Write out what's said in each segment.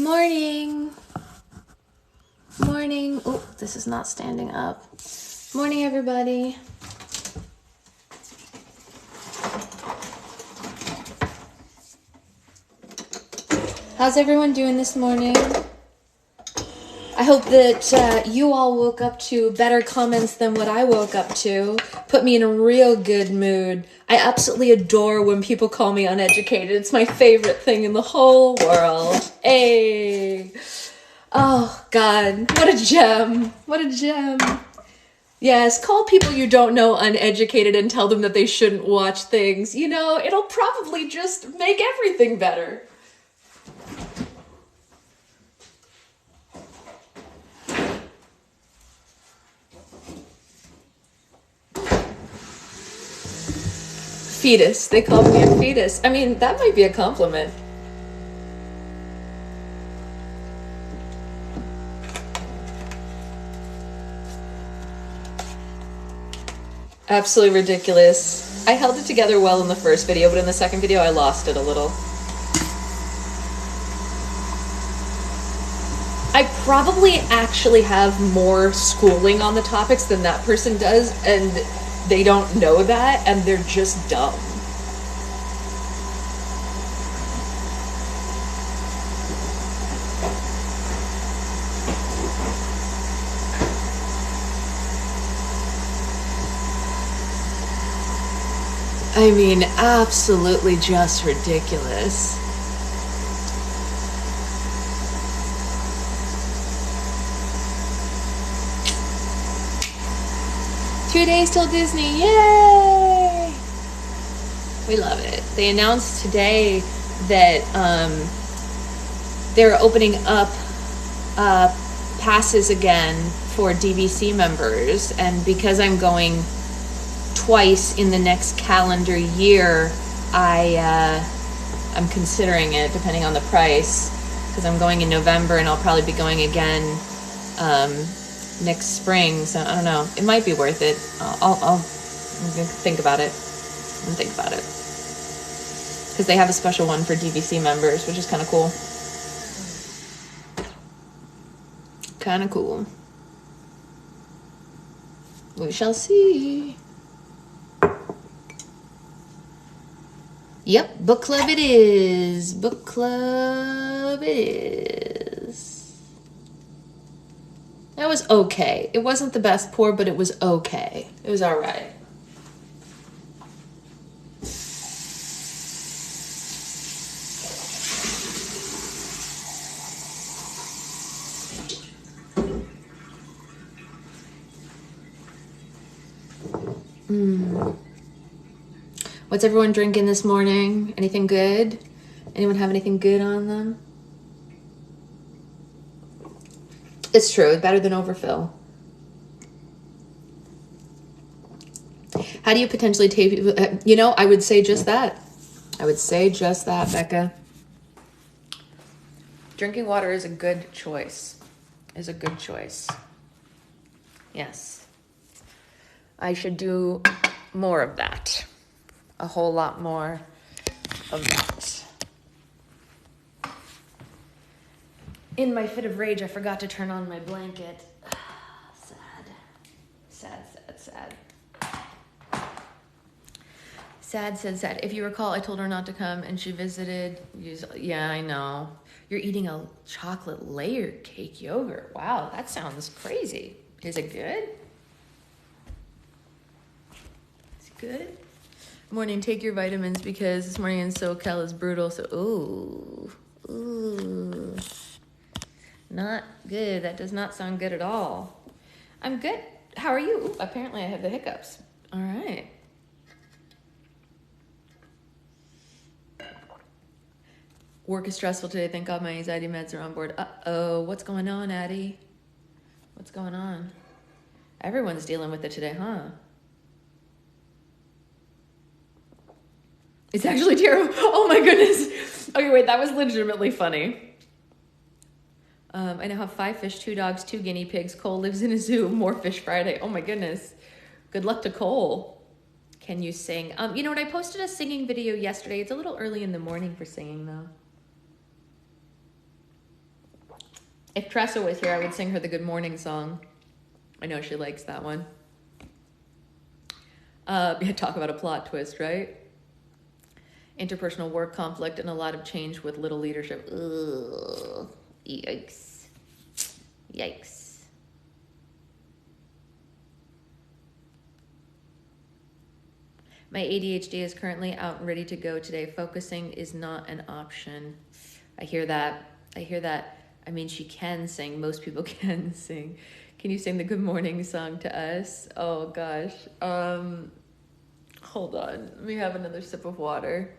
Morning. Morning. Oh, this is not standing up. Morning, everybody. How's everyone doing this morning? I hope that you all woke up to better comments than what I woke up to. Put me in a real good mood. I absolutely adore when people call me uneducated. It's my favorite thing in the whole world. Hey. Oh, God. What a gem. What a gem. Yes, call people you don't know uneducated and tell them that they shouldn't watch things. You know, it'll probably just make everything better. Fetus. They call me a fetus. I mean, that might be a compliment. Absolutely ridiculous. I held it together well in the first video, but in the second video, I lost it a little. I probably actually have more schooling on the topics than that person does, and they don't know that, and they're just dumb. I mean, absolutely just ridiculous. Two days till Disney, yay! We love it. They announced today that they're opening up passes again for DVC members, and because I'm going twice in the next calendar year, I'm considering it depending on the price, because I'm going in November and I'll probably be going again next spring, so I don't know. It might be worth it. I'll think about it. Because they have a special one for DVC members, which is kind of cool. Kind of cool. We shall see. Yep, book club it is. Book club it is. That was okay. It wasn't the best pour, but it was okay. It was all right. What's everyone drinking this morning? Anything good? Anyone have anything good on them? It's true. Better than overfill. How do you potentially tape? You know, I would say just that. Becca. Drinking water is a good choice. Yes. I should do more of that. A whole lot more of that. In my fit of rage, I forgot to turn on my blanket. Sad. If you recall, I told her not to come and she visited. Yeah, I know. You're eating a chocolate layered cake yogurt. Wow, that sounds crazy. Is it good? Is it good? Morning, take your vitamins because this morning in SoCal is brutal. So, ooh. Not good. That does not sound good at all. I'm good. How are you? Ooh, apparently I have the hiccups. All right. Work is stressful today. Thank God my anxiety meds are on board. Uh-oh. What's going on, Addie? What's going on? Everyone's dealing with it today, huh? It's actually terrible. Oh my goodness. Okay, wait, that was legitimately funny. I now have 5 fish, 2 dogs, 2 guinea pigs. Cole lives in a zoo. More fish Friday. Oh my goodness. Good luck to Cole. Can you sing? You know what? I posted a singing video yesterday. It's a little early in the morning for singing though. If Tressa was here, I would sing her the Good Morning song. I know she likes that one. Talk about a plot twist, right? Interpersonal work conflict and a lot of change with little leadership. Ugh. Yikes. Yikes. My ADHD is currently out and ready to go today. Focusing is not an option. I hear that. I hear that. I mean, she can sing. Most people can sing. Can you sing the Good Morning song to us? Oh, gosh. Hold on. Let me have another sip of water.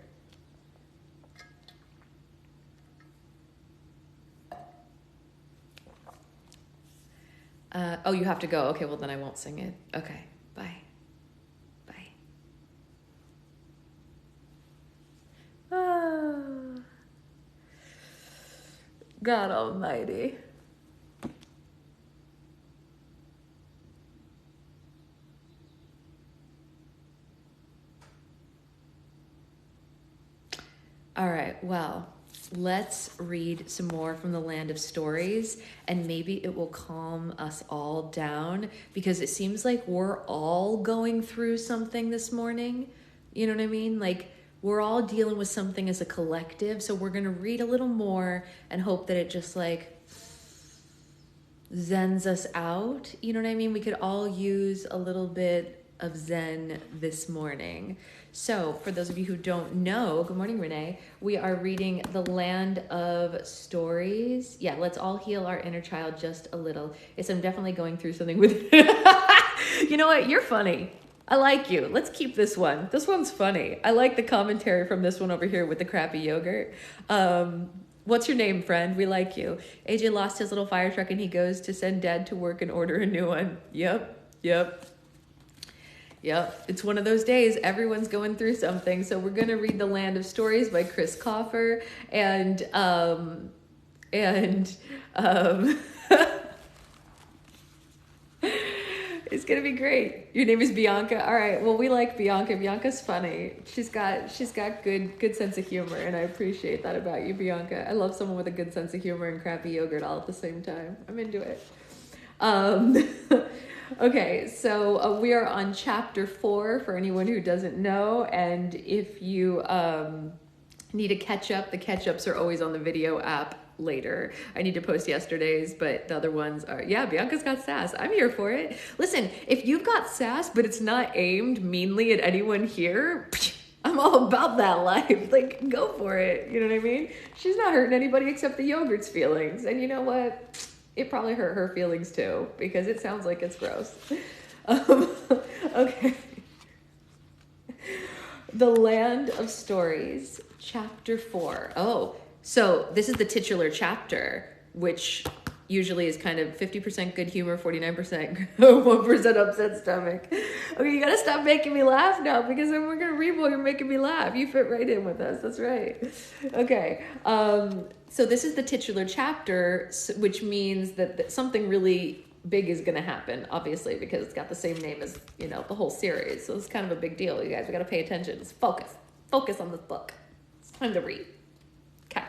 Oh, you have to go. Okay, well, then I won't sing it. Okay, bye. Bye. Ah. God almighty. All right, well, let's read some more from the Land of Stories, and maybe it will calm us all down, because it seems like we're all going through something this morning. You know what I mean? Like, we're all dealing with something as a collective, so we're going to read a little more and hope that it just like zens us out. You know what I mean? We could all use a little bit of zen this morning. So for those of you who don't know, good morning, Renee. We are reading The Land of Stories. Yeah, let's all heal our inner child just a little. Yes, I'm definitely going through something with You know what? You're funny. I like you. Let's keep this one. This one's funny. I like the commentary from this one over here with the crappy yogurt. What's your name, friend? We like you. AJ lost his little fire truck and he goes to send dad to work and order a new one. Yep. It's one of those days. Everyone's going through something. So we're going to read The Land of Stories by Chris Coffer. And it's going to be great. Your name is Bianca. All right. Well, we like Bianca. Bianca's funny. She's got good sense of humor, and I appreciate that about you, Bianca. I love someone with a good sense of humor and crappy yogurt all at the same time. I'm into it. Okay, so we are on chapter 4 for anyone who doesn't know, and if you need a catch-up, the catch-ups are always on the video app later. I need to post yesterday's, but the other ones are, yeah, Bianca's got sass. I'm here for it. Listen, if you've got sass, but it's not aimed meanly at anyone here, I'm all about that life. Like, go for it. You know what I mean? She's not hurting anybody except the yogurt's feelings. And you know what? It probably hurt her feelings too, because it sounds like it's gross. Okay. The Land of Stories, chapter 4. Oh, so this is the titular chapter, which usually is kind of 50% good humor, 49%, 1% upset stomach. Okay, you gotta stop making me laugh now, because then we're gonna read while you're making me laugh. You fit right in with us, that's right. Okay, so this is the titular chapter, which means that something really big is gonna happen, obviously, because it's got the same name as, you know, the whole series. So it's kind of a big deal, you guys. We gotta pay attention. Just focus on this book. It's time to read. Okay.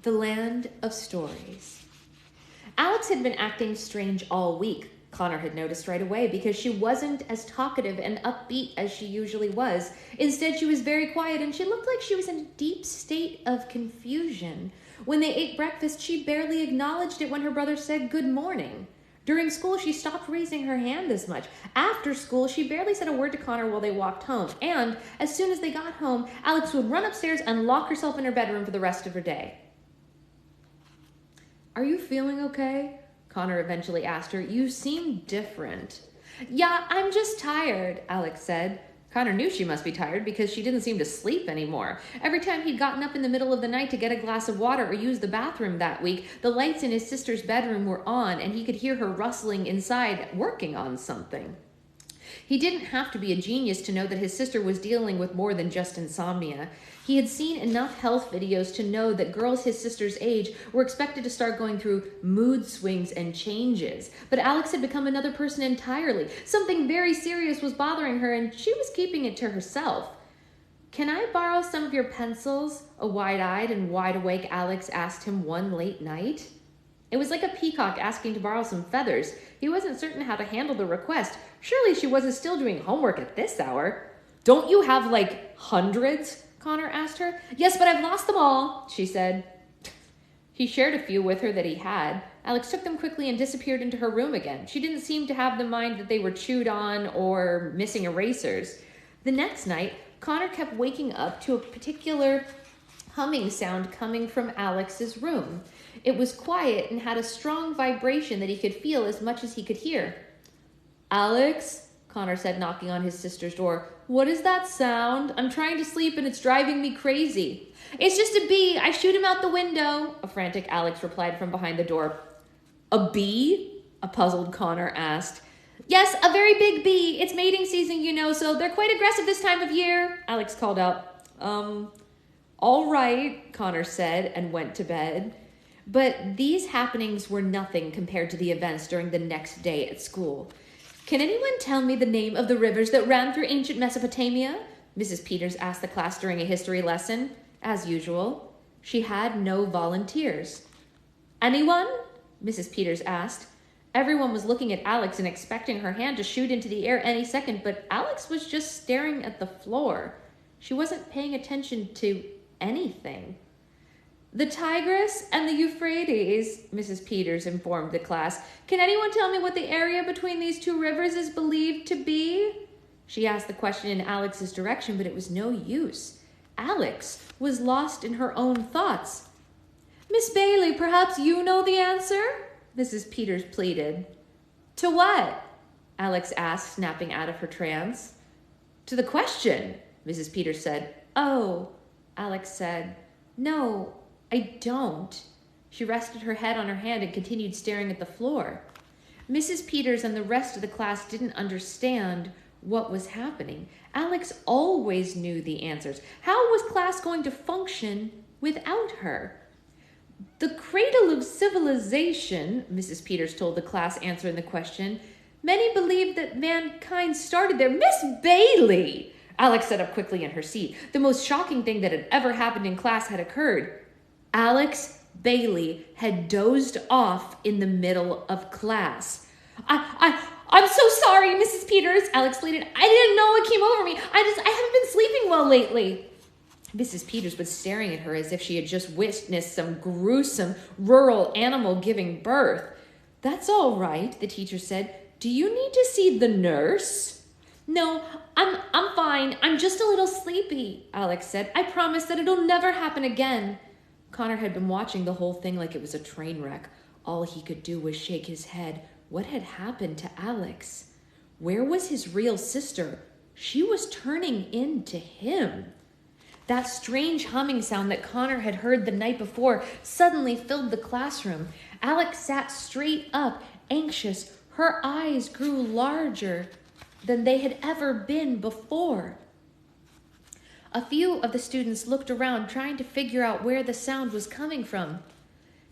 The Land of Stories. Alex had been acting strange all week. Connor had noticed right away, because she wasn't as talkative and upbeat as she usually was. Instead, she was very quiet, and she looked like she was in a deep state of confusion. When they ate breakfast, she barely acknowledged it when her brother said good morning. During school, she stopped raising her hand as much. After school, she barely said a word to Connor while they walked home. And as soon as they got home, Alex would run upstairs and lock herself in her bedroom for the rest of her day. "Are you feeling okay?" Connor eventually asked her. "You seem different." "Yeah, I'm just tired," Alex said. Connor knew she must be tired, because she didn't seem to sleep anymore. Every time he'd gotten up in the middle of the night to get a glass of water or use the bathroom that week, the lights in his sister's bedroom were on, and he could hear her rustling inside, working on something. He didn't have to be a genius to know that his sister was dealing with more than just insomnia. He had seen enough health videos to know that girls his sister's age were expected to start going through mood swings and changes. But Alex had become another person entirely. Something very serious was bothering her, and she was keeping it to herself. "Can I borrow some of your pencils?" a wide-eyed and wide-awake Alex asked him one late night. It was like a peacock asking to borrow some feathers. He wasn't certain how to handle the request. Surely she wasn't still doing homework at this hour. "Don't you have, like, hundreds?" Connor asked her. "Yes, but I've lost them all," she said. He shared a few with her that he had. Alex took them quickly and disappeared into her room again. She didn't seem to have the mind that they were chewed on or missing erasers. The next night, Connor kept waking up to a particular humming sound coming from Alex's room. It was quiet and had a strong vibration that he could feel as much as he could hear. "Alex," Connor said, knocking on his sister's door, "what is that sound? I'm trying to sleep and it's driving me crazy." "It's just a bee. I shoot him out the window," a frantic Alex replied from behind the door. "A bee?" a puzzled Connor asked. "Yes, a very big bee. It's mating season, you know, so they're quite aggressive this time of year," Alex called out. All right," Connor said and went to bed. But these happenings were nothing compared to the events during the next day at school. "Can anyone tell me the name of the rivers that ran through ancient Mesopotamia?" Mrs. Peters asked the class during a history lesson. As usual, she had no volunteers. "Anyone?" Mrs. Peters asked. Everyone was looking at Alex and expecting her hand to shoot into the air any second, but Alex was just staring at the floor. She wasn't paying attention to anything. "The Tigris and the Euphrates," Mrs. Peters informed the class. "Can anyone tell me what the area between these two rivers is believed to be?" She asked the question in Alex's direction, but it was no use. Alex was lost in her own thoughts. "Miss Bailey, perhaps you know the answer?" Mrs. Peters pleaded. "To what?" Alex asked, snapping out of her trance. "To the question," Mrs. Peters said. "Oh," Alex said. "No, I don't." She rested her head on her hand and continued staring at the floor. Mrs. Peters and the rest of the class didn't understand what was happening. Alex always knew the answers. How was class going to function without her? "The cradle of civilization," Mrs. Peters told the class, answering the question. "Many believe that mankind started there." "Miss Bailey!" Alex sat up quickly in her seat. The most shocking thing that had ever happened in class had occurred. Alex Bailey had dozed off in the middle of class. I'm so sorry, Mrs. Peters," Alex pleaded. "I didn't know what came over me. I haven't been sleeping well lately." Mrs. Peters was staring at her as if she had just witnessed some gruesome rural animal giving birth. "That's all right," the teacher said. "Do you need to see the nurse?" "No, I'm fine. I'm just a little sleepy," Alex said. "I promise that it'll never happen again." Connor had been watching the whole thing like it was a train wreck. All he could do was shake his head. What had happened to Alex? Where was his real sister? She was turning into him. That strange humming sound that Connor had heard the night before suddenly filled the classroom. Alex sat straight up, anxious. Her eyes grew larger than they had ever been before. A few of the students looked around, trying to figure out where the sound was coming from.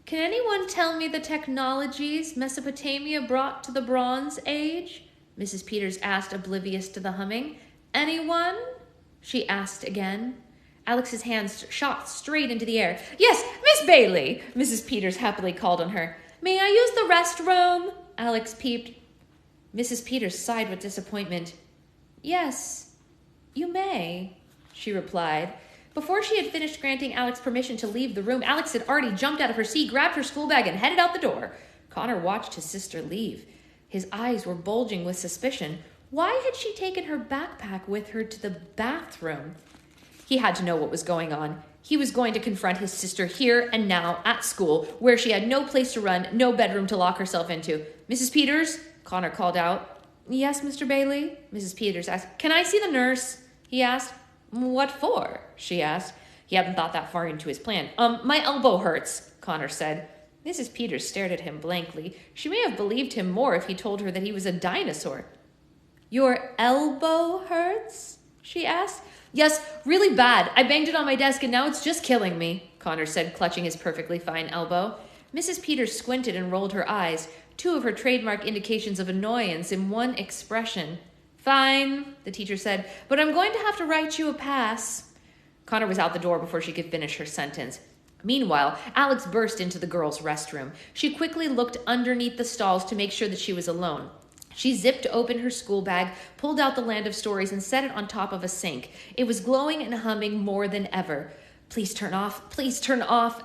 "Can anyone tell me the technologies Mesopotamia brought to the Bronze Age?" Mrs. Peters asked, oblivious to the humming. "Anyone?" she asked again. Alex's hands shot straight into the air. "Yes, Miss Bailey," Mrs. Peters happily called on her. "May I use the restroom?" Alex peeped. Mrs. Peters sighed with disappointment. "Yes, you may," she replied. Before she had finished granting Alex permission to leave the room, Alex had already jumped out of her seat, grabbed her school bag, and headed out the door. Connor watched his sister leave. His eyes were bulging with suspicion. Why had she taken her backpack with her to the bathroom? He had to know what was going on. He was going to confront his sister here and now at school, where she had no place to run, no bedroom to lock herself into. "Mrs. Peters?" Connor called out. "Yes, Mr. Bailey?" Mrs. Peters asked. "Can I see the nurse?" he asked. "What for?" she asked. He hadn't thought that far into his plan. My elbow hurts," Connor said. Mrs. Peters stared at him blankly. She may have believed him more if he told her that he was a dinosaur. "Your elbow hurts?" she asked. "Yes, really bad. I banged it on my desk and now it's just killing me," Connor said, clutching his perfectly fine elbow. Mrs. Peters squinted and rolled her eyes, two of her trademark indications of annoyance in one expression. "Fine," the teacher said, "but I'm going to have to write you a pass." Connor was out the door before she could finish her sentence. Meanwhile, Alex burst into the girls' restroom. She quickly looked underneath the stalls to make sure that she was alone. She zipped open her school bag, pulled out the Land of Stories, and set it on top of a sink. It was glowing and humming more than ever. Please turn off,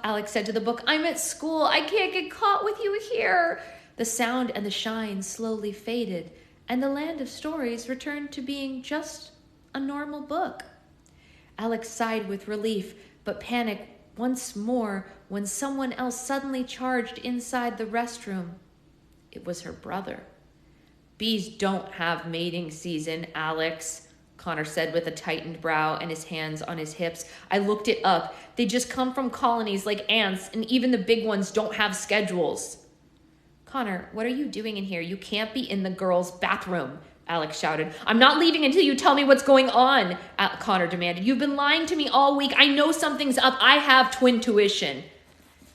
Alex said to the book. I'm at school. I can't get caught with you here. The sound and the shine slowly faded, and the Land of Stories returned to being just a normal book. Alex sighed with relief, but panic once more when someone else suddenly charged inside the restroom. It was her brother. Bees don't have mating season, Alex, Connor said with a tightened brow and his hands on his hips. I looked it up. They just come from colonies like ants, and even the big ones don't have schedules. Connor, what are you doing in here? You can't be in the girls' bathroom, Alex shouted. I'm not leaving until you tell me what's going on, Connor demanded. You've been lying to me all week. I know something's up. I have twin tuition.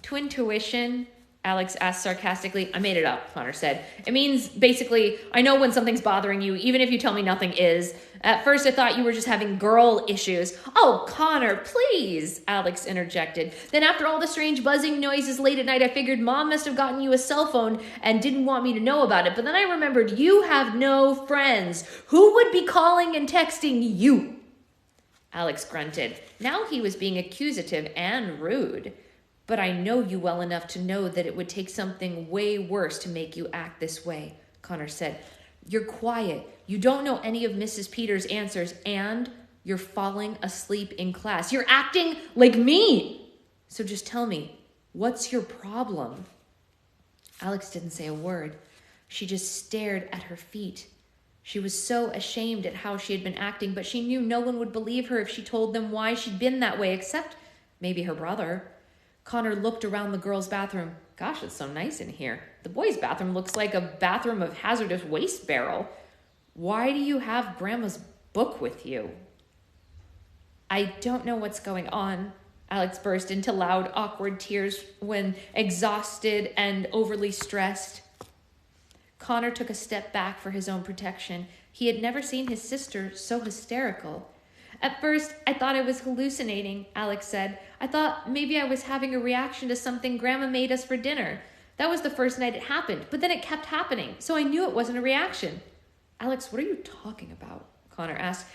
Twin tuition? Alex asked sarcastically. I made it up, Connor said. It means, basically, I know when something's bothering you, even if you tell me nothing is. At first, I thought you were just having girl issues. Oh, Connor, please, Alex interjected. Then after all the strange buzzing noises late at night, I figured Mom must have gotten you a cell phone and didn't want me to know about it. But then I remembered you have no friends. Who would be calling and texting you? Alex grunted. Now he was being accusative and rude. But I know you well enough to know that it would take something way worse to make you act this way, Connor said. You're quiet. You don't know any of Mrs. Peters' answers, and you're falling asleep in class. You're acting like me. So just tell me, what's your problem? Alex didn't say a word. She just stared at her feet. She was so ashamed at how she had been acting, but she knew no one would believe her if she told them why she'd been that way, except maybe her brother. Connor looked around the girls' bathroom. Gosh, it's so nice in here. The boys' bathroom looks like a bathroom of hazardous waste barrel. Why do you have Grandma's book with you? I don't know what's going on. Alex burst into loud, awkward tears when exhausted and overly stressed. Connor took a step back for his own protection. He had never seen his sister so hysterical. At first, I thought I was hallucinating, Alex said. I thought maybe I was having a reaction to something Grandma made us for dinner. That was the first night it happened, but then it kept happening, so I knew it wasn't a reaction. Alex, what are you talking about? Connor asked.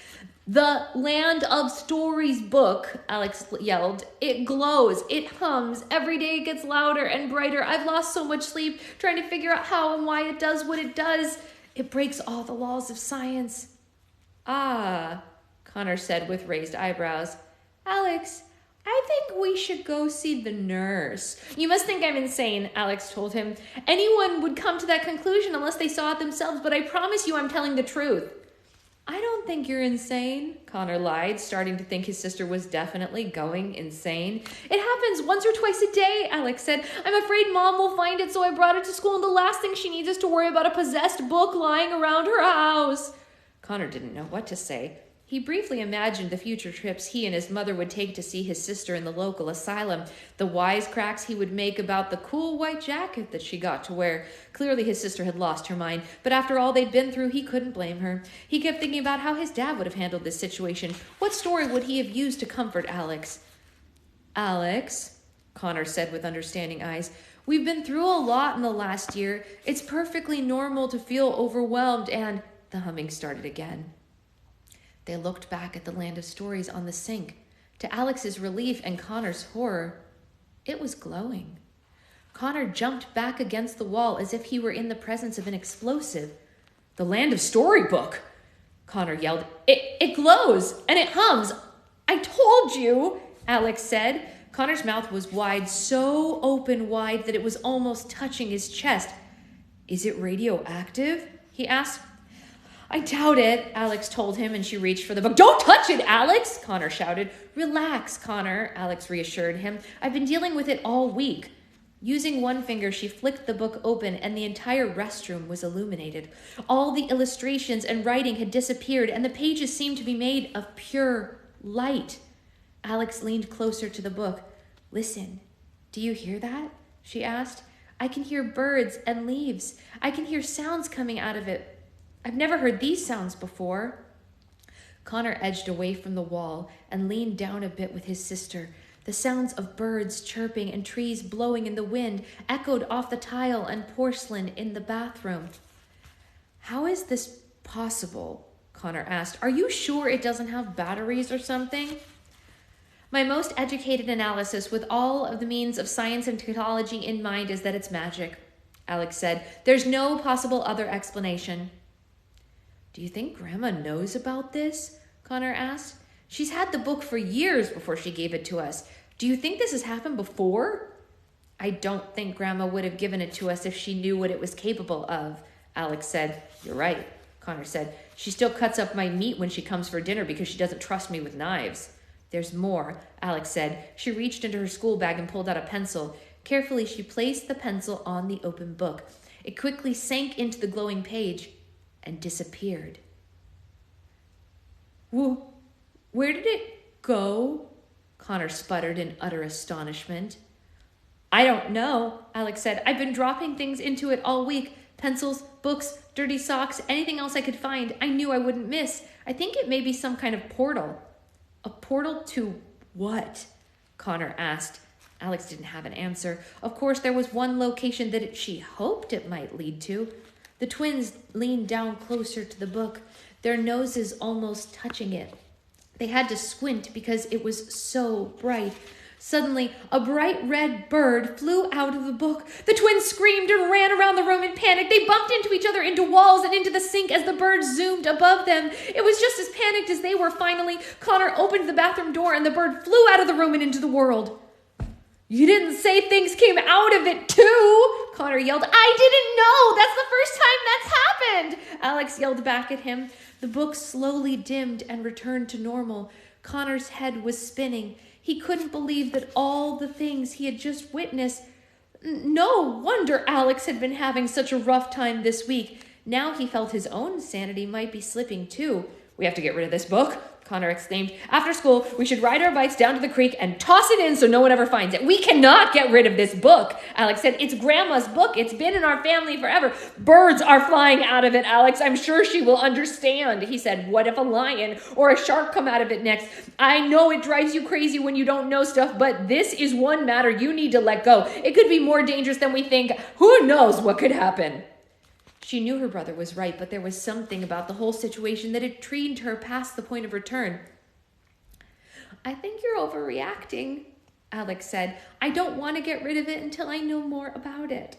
The Land of Stories book, Alex yelled. It glows. It hums. Every day it gets louder and brighter. I've lost so much sleep trying to figure out how and why it does what it does. It breaks all the laws of science. Ah, Connor said with raised eyebrows. Alex, I think we should go see the nurse. You must think I'm insane, Alex told him. Anyone would come to that conclusion unless they saw it themselves, but I promise you I'm telling the truth. I don't think you're insane, Connor lied, starting to think his sister was definitely going insane. It happens once or twice a day, Alex said. I'm afraid Mom will find it, so I brought it to school, and the last thing she needs is to worry about a possessed book lying around her house. Connor didn't know what to say. He briefly imagined the future trips he and his mother would take to see his sister in the local asylum, the wisecracks he would make about the cool white jacket that she got to wear. Clearly his sister had lost her mind, but after all they'd been through, he couldn't blame her. He kept thinking about how his dad would have handled this situation. What story would he have used to comfort Alex? Alex, Connor said with understanding eyes, we've been through a lot in the last year. It's perfectly normal to feel overwhelmed, and the humming started again. They looked back at the Land of Stories on the sink. To Alex's relief and Connor's horror, it was glowing. Connor jumped back against the wall as if he were in the presence of an explosive. The Land of Story book, Connor yelled. It glows and it hums. I told you, Alex said. Connor's mouth was wide, so open wide that it was almost touching his chest. Is it radioactive? He asked. I doubt it, Alex told him, and she reached for the book. Don't touch it, Alex, Connor shouted. Relax, Connor, Alex reassured him. I've been dealing with it all week. Using one finger, she flicked the book open, and the entire restroom was illuminated. All the illustrations and writing had disappeared, and the pages seemed to be made of pure light. Alex leaned closer to the book. Listen, do you hear that? She asked. I can hear birds and leaves. I can hear sounds coming out of it. I've never heard these sounds before. Connor edged away from the wall and leaned down a bit with his sister. The sounds of birds chirping and trees blowing in the wind echoed off the tile and porcelain in the bathroom. "How is this possible?" Connor asked. "Are you sure it doesn't have batteries or something?" "My most educated analysis with all of the means of science and technology in mind is that it's magic," Alex said. "There's no possible other explanation." "Do you think Grandma knows about this?" Connor asked. "She's had the book for years before she gave it to us. Do you think this has happened before?" "I don't think Grandma would have given it to us if she knew what it was capable of," Alex said. "You're right," Connor said. "She still cuts up my meat when she comes for dinner because she doesn't trust me with knives." "There's more," Alex said. She reached into her school bag and pulled out a pencil. Carefully, she placed the pencil on the open book. It quickly sank into the glowing page and disappeared. "Where did it go?" Connor sputtered in utter astonishment. "I don't know," Alex said. "I've been dropping things into it all week. Pencils, books, dirty socks, anything else I could find. I knew I wouldn't miss. I think it may be some kind of portal." "A portal to what?" Connor asked. Alex didn't have an answer. Of course, there was one location that she hoped it might lead to. The twins leaned down closer to the book, their noses almost touching it. They had to squint because it was so bright. Suddenly, a bright red bird flew out of the book. The twins screamed and ran around the room in panic. They bumped into each other, into walls, and into the sink as the bird zoomed above them. It was just as panicked as they were. Finally, Connor opened the bathroom door and the bird flew out of the room and into the world. "You didn't say things came out of it too," Connor yelled. "I didn't know. That's the first time that's happened," Alex yelled back at him. The book slowly dimmed and returned to normal. Connor's head was spinning. He couldn't believe that all the things he had just witnessed. No wonder Alex had been having such a rough time this week. Now he felt his own sanity might be slipping too. "We have to get rid of this book," Connor exclaimed. "After school, we should ride our bikes down to the creek and toss it in so no one ever finds it." "We cannot get rid of this book," Alex said. "It's Grandma's book. It's been in our family forever." "Birds are flying out of it, Alex. I'm sure she will understand," he said. "What if a lion or a shark come out of it next? I know it drives you crazy when you don't know stuff, but this is one matter you need to let go. It could be more dangerous than we think. Who knows what could happen?" She knew her brother was right, but there was something about the whole situation that intrigued her past the point of return. "I think you're overreacting," Alex said. "I don't want to get rid of it until I know more about it."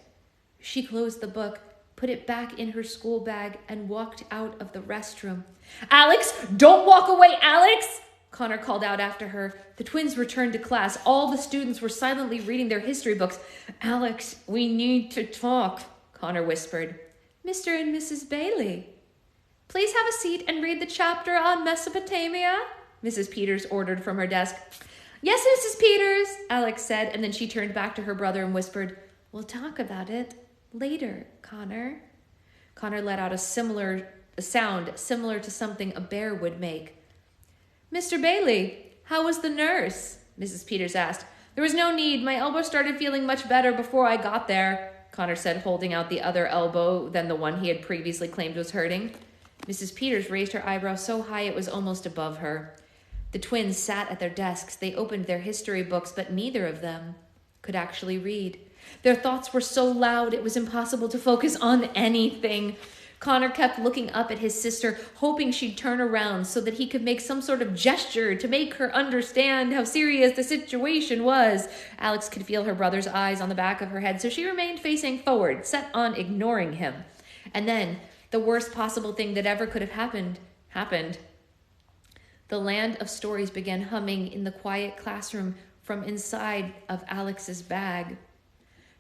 She closed the book, put it back in her school bag, and walked out of the restroom. "Alex, don't walk away, Alex!" Connor called out after her. The twins returned to class. All the students were silently reading their history books. "Alex, we need to talk," Connor whispered. "Mr. and Mrs. Bailey, please have a seat and read the chapter on Mesopotamia," Mrs. Peters ordered from her desk. "Yes, Mrs. Peters," Alex said, and then she turned back to her brother and whispered, "We'll talk about it later, Connor." Connor let out a sound similar to something a bear would make. "Mr. Bailey, how was the nurse?" Mrs. Peters asked. "There was no need. My elbow started feeling much better before I got there," Connor said, holding out the other elbow than the one he had previously claimed was hurting. Mrs. Peters raised her eyebrow so high it was almost above her. The twins sat at their desks. They opened their history books, but neither of them could actually read. Their thoughts were so loud it was impossible to focus on anything. Connor kept looking up at his sister, hoping she'd turn around so that he could make some sort of gesture to make her understand how serious the situation was. Alex could feel her brother's eyes on the back of her head, so she remained facing forward, set on ignoring him. And then, the worst possible thing that ever could have happened. The land of stories began humming in the quiet classroom from inside of Alex's bag.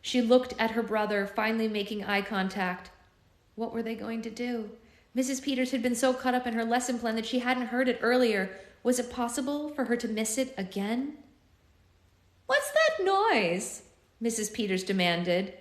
She looked at her brother, finally making eye contact. What were they going to do? Mrs. Peters had been so caught up in her lesson plan that she hadn't heard it earlier. Was it possible for her to miss it again? "What's that noise?" Mrs. Peters demanded.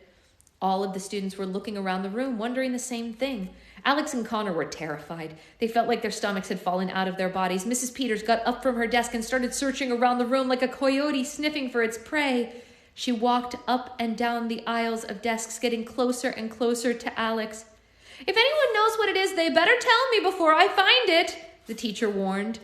All of the students were looking around the room, wondering the same thing. Alex and Connor were terrified. They felt like their stomachs had fallen out of their bodies. Mrs. Peters got up from her desk and started searching around the room like a coyote sniffing for its prey. She walked up and down the aisles of desks, getting closer and closer to Alex. "If anyone knows what it is, they better tell me before I find it," the teacher warned.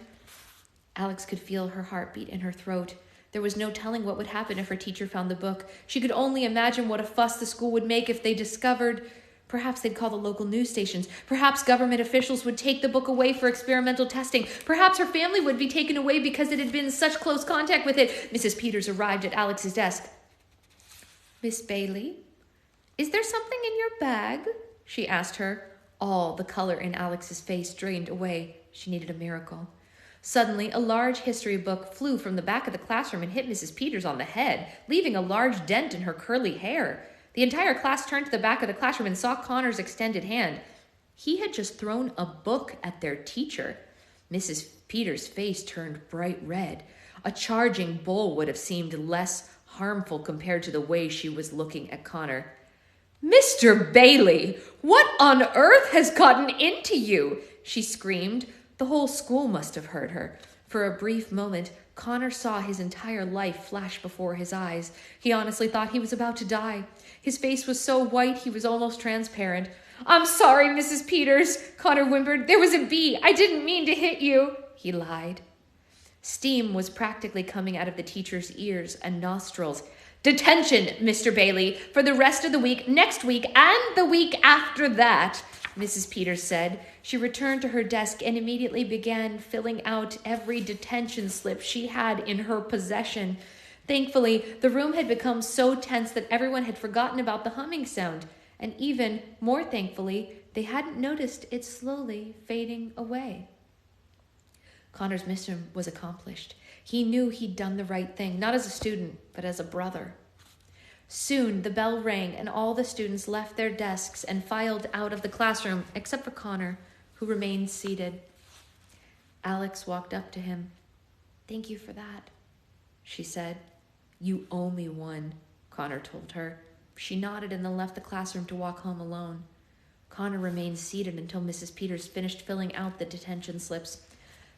Alex could feel her heartbeat in her throat. There was no telling what would happen if her teacher found the book. She could only imagine what a fuss the school would make if they discovered. Perhaps they'd call the local news stations. Perhaps government officials would take the book away for experimental testing. Perhaps her family would be taken away because it had been in such close contact with it. Mrs. Peters arrived at Alex's desk. "Miss Bailey, is there something in your bag?" she asked her. All the color in Alex's face drained away. She needed a miracle. Suddenly, a large history book flew from the back of the classroom and hit Mrs. Peters on the head, leaving a large dent in her curly hair. The entire class turned to the back of the classroom and saw Connor's extended hand. He had just thrown a book at their teacher. Mrs. Peters' face turned bright red. A charging bull would have seemed less harmful compared to the way she was looking at Connor. "Mr. Bailey, what on earth has gotten into you?" she screamed. The whole school must have heard her. For a brief moment, Connor saw his entire life flash before his eyes. He honestly thought he was about to die. His face was so white he was almost transparent. "I'm sorry, Mrs. Peters," Connor whimpered. "There was a bee. I didn't mean to hit you." He lied. Steam was practically coming out of the teacher's ears and nostrils. "Detention, Mr. Bailey, for the rest of the week, next week, and the week after that," Mrs. Peters said. She returned to her desk and immediately began filling out every detention slip she had in her possession. Thankfully, the room had become so tense that everyone had forgotten about the humming sound. And even more thankfully, they hadn't noticed it slowly fading away. Connor's mission was accomplished. He knew he'd done the right thing, not as a student, but as a brother. Soon the bell rang and all the students left their desks and filed out of the classroom, except for Connor, who remained seated. Alex walked up to him. "Thank you for that," she said. "You owe me one," Connor told her. She nodded and then left the classroom to walk home alone. Connor remained seated until Mrs. Peters finished filling out the detention slips.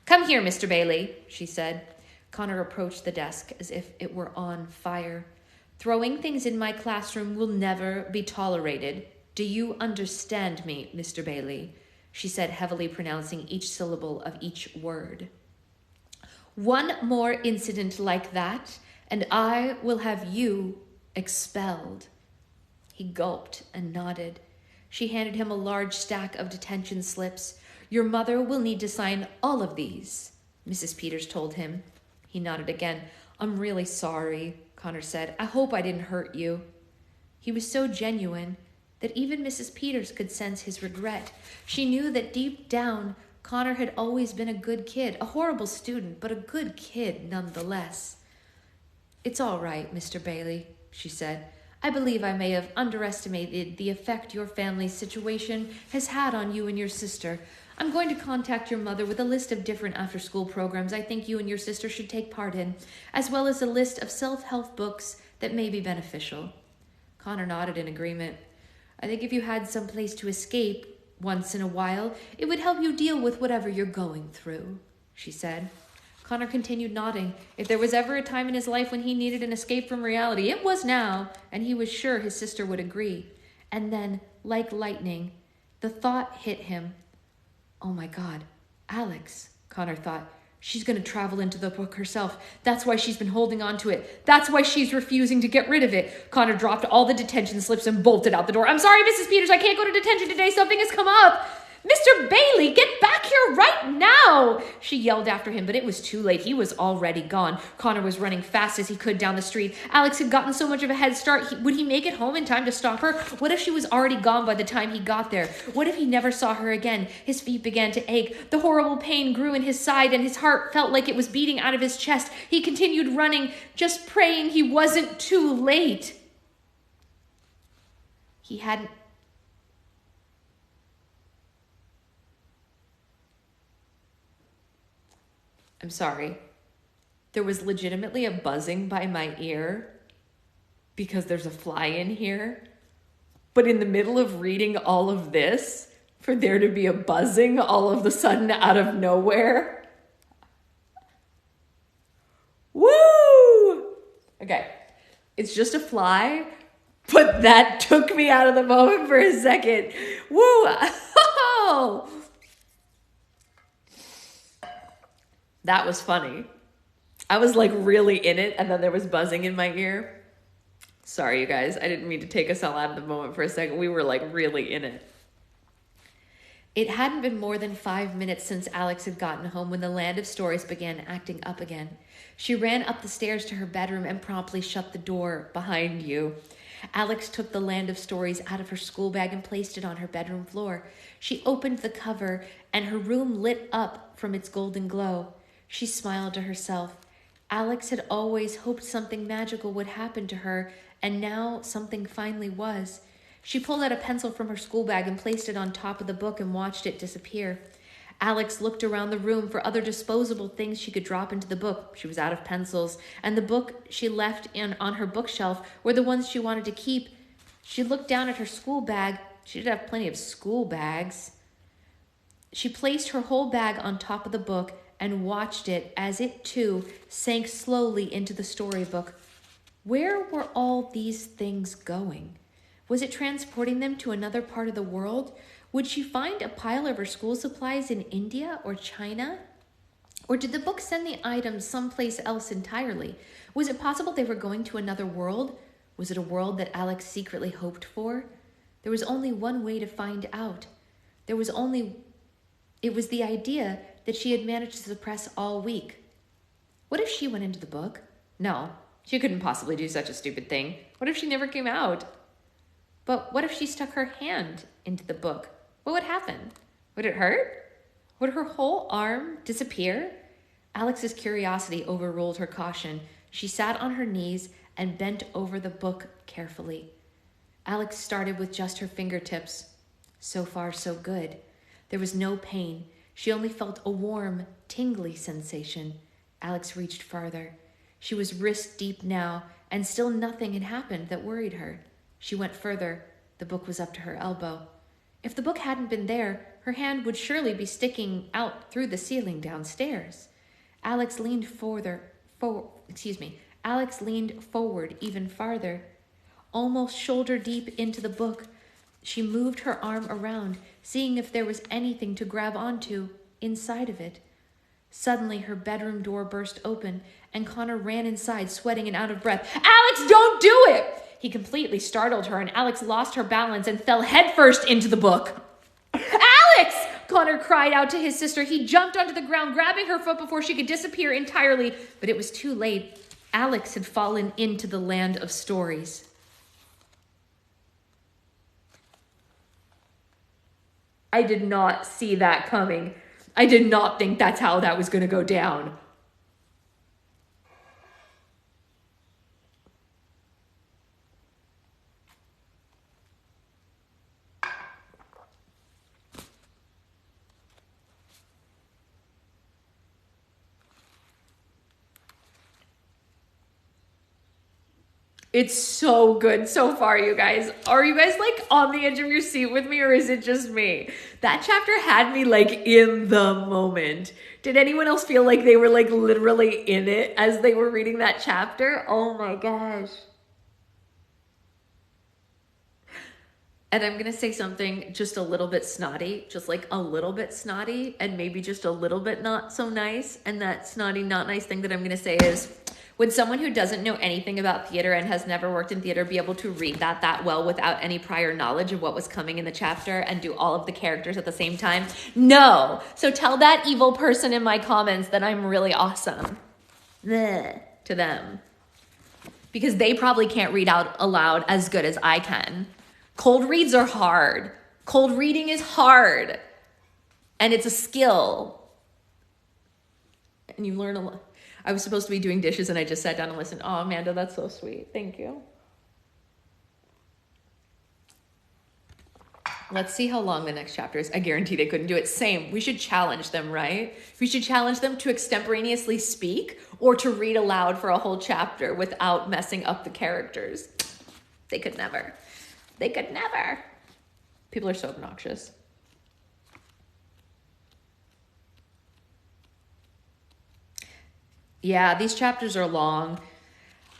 "Come here, Mr. Bailey," she said. Connor approached the desk as if it were on fire. "Throwing things in my classroom will never be tolerated. Do you understand me, Mr. Bailey?" she said, heavily pronouncing each syllable of each word. "One more incident like that, and I will have you expelled." He gulped and nodded. She handed him a large stack of detention slips. "Your mother will need to sign all of these," Mrs. Peters told him. He nodded again. "I'm really sorry," Connor said. "I hope I didn't hurt you." He was so genuine that even Mrs. Peters could sense his regret. She knew that deep down, Connor had always been a good kid, a horrible student, but a good kid nonetheless. "It's all right, Mr. Bailey," she said. "I believe I may have underestimated the effect your family's situation has had on you and your sister. I'm going to contact your mother with a list of different after-school programs I think you and your sister should take part in, as well as a list of self-help books that may be beneficial." Connor nodded in agreement. "I think if you had some place to escape once in a while, it would help you deal with whatever you're going through," she said. Connor continued nodding. If there was ever a time in his life when he needed an escape from reality, it was now, and he was sure his sister would agree. And then, like lightning, the thought hit him. "Oh my God, Alex," Connor thought. "She's going to travel into the book herself. That's why she's been holding on to it. That's why she's refusing to get rid of it." Connor dropped all the detention slips and bolted out the door. "I'm sorry, Mrs. Peters, I can't go to detention today. Something has come up." "Mr. Bailey, get back here right now!" she yelled after him, but it was too late. He was already gone. Connor was running fast as he could down the street. Alex had gotten so much of a head start. Would he make it home in time to stop her? What if she was already gone by the time he got there? What if he never saw her again? His feet began to ache. The horrible pain grew in his side, and his heart felt like it was beating out of his chest. He continued running, just praying he wasn't too late. He hadn't I'm sorry. There was legitimately a buzzing by my ear because there's a fly in here. But in the middle of reading all of this, for there to be a buzzing all of a sudden out of nowhere. Woo! Okay. It's just a fly, but that took me out of the moment for a second. Woo! That was funny. I was like really in it, and then there was buzzing in my ear. Sorry, you guys. I didn't mean to take us all out of the moment for a second. We were like really in it. It hadn't been more than 5 minutes since Alex had gotten home when the Land of Stories began acting up again. She ran up the stairs to her bedroom and promptly shut the door behind you. Alex took the Land of Stories out of her school bag and placed it on her bedroom floor. She opened the cover and her room lit up from its golden glow. She smiled to herself. Alex had always hoped something magical would happen to her, and now something finally was. She pulled out a pencil from her school bag and placed it on top of the book and watched it disappear. Alex looked around the room for other disposable things she could drop into the book. She was out of pencils, and the book she left on her bookshelf were the ones she wanted to keep. She looked down at her school bag. She did have plenty of school bags. She placed her whole bag on top of the book and watched it as it, too, sank slowly into the storybook. Where were all these things going? Was it transporting them to another part of the world? Would she find a pile of her school supplies in India or China? Or did the book send the items someplace else entirely? Was it possible they were going to another world? Was it a world that Alex secretly hoped for? There was only one way to find out. It was the idea that she had managed to suppress all week. What if she went into the book? No, she couldn't possibly do such a stupid thing. What if she never came out? But what if she stuck her hand into the book? What would happen? Would it hurt? Would her whole arm disappear? Alex's curiosity overruled her caution. She sat on her knees and bent over the book carefully. Alex started with just her fingertips. So far, so good. There was no pain. She only felt a warm, tingly sensation. Alex reached farther. She was wrist deep now, and still nothing had happened that worried her. She went further. The book was up to her elbow. If the book hadn't been there, her hand would surely be sticking out through the ceiling downstairs. Alex leaned forward even farther. Almost shoulder deep into the book, she moved her arm around, seeing if there was anything to grab onto inside of it. Suddenly, her bedroom door burst open, and Connor ran inside, sweating and out of breath. "Alex, don't do it!" He completely startled her, and Alex lost her balance and fell headfirst into the book. "Alex!" Connor cried out to his sister. He jumped onto the ground, grabbing her foot before she could disappear entirely, but it was too late. Alex had fallen into the Land of Stories. I did not see that coming. I did not think that's how that was going to go down. It's so good so far, you guys. Are you guys like on the edge of your seat with me, or is it just me? That chapter had me like in the moment. Did anyone else feel like they were like literally in it as they were reading that chapter? Oh my gosh. And I'm going to say something just a little bit snotty, just like a little bit snotty, and maybe just a little bit not so nice. And that snotty, not nice thing that I'm going to say is, would someone who doesn't know anything about theater and has never worked in theater be able to read that well without any prior knowledge of what was coming in the chapter and do all of the characters at the same time? No. So tell that evil person in my comments that I'm really awesome. Bleh, to them. Because they probably can't read out aloud as good as I can. Cold reads are hard. Cold reading is hard. And it's a skill. And you learn a lot. I was supposed to be doing dishes and I just sat down and listened. Oh, Amanda, that's so sweet. Thank you. Let's see how long the next chapter is. I guarantee they couldn't do it. Same. We should challenge them, right? We should challenge them to extemporaneously speak or to read aloud for a whole chapter without messing up the characters. They could never. They could never. People are so obnoxious. Yeah, these chapters are long.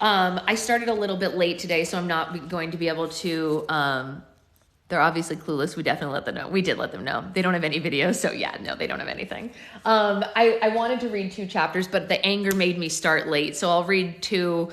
I started a little bit late today, so I'm not going to be able to They're obviously clueless. We definitely let them know. We did let them know. They don't have any videos, so yeah, no, they don't have anything. I wanted to read 2 chapters, but the anger made me start late, so I'll read 2,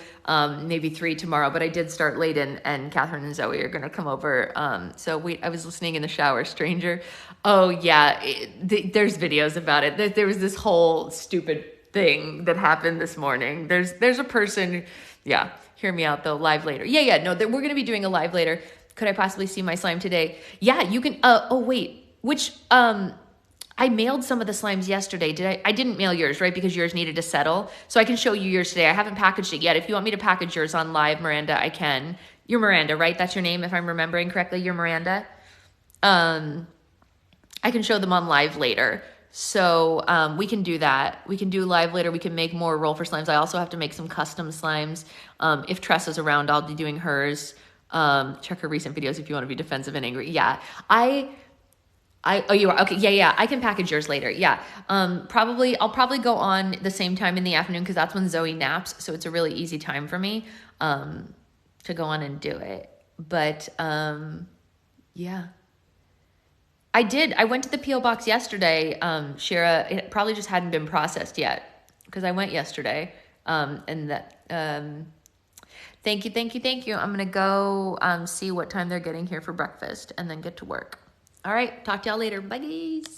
maybe 3 tomorrow. But I did start late, and Catherine and Zoe are gonna come over. I was listening in the shower. Stranger. Oh yeah, there's videos about it. There was this whole stupid thing that happened this morning. There's a person. Yeah, hear me out though. Live later. Yeah. No, we're gonna be doing a live later. Could I possibly see my slime today? Yeah, you can. Oh wait, which I mailed some of the slimes yesterday. I didn't mail yours, right? Because yours needed to settle. So I can show you yours today. I haven't packaged it yet. If you want me to package yours on live, Miranda, I can. You're Miranda, right? That's your name, if I'm remembering correctly. You're Miranda. I can show them on live later. So we can do that. We can do live later. We can make more roll for slimes. I also have to make some custom slimes. If Tressa's around, I'll be doing hers. Check her recent videos if you want to be defensive and angry. Yeah, oh, you are okay. Yeah. I can package yours later. Yeah. I'll probably go on the same time in the afternoon because that's when Zoe naps. So it's a really easy time for me to go on and do it. But yeah. I went to the P.O. box yesterday, Shira. It probably just hadn't been processed yet because I went yesterday. And that, thank you. I'm going to go see what time they're getting here for breakfast and then get to work. All right. Talk to y'all later. Bye, guys.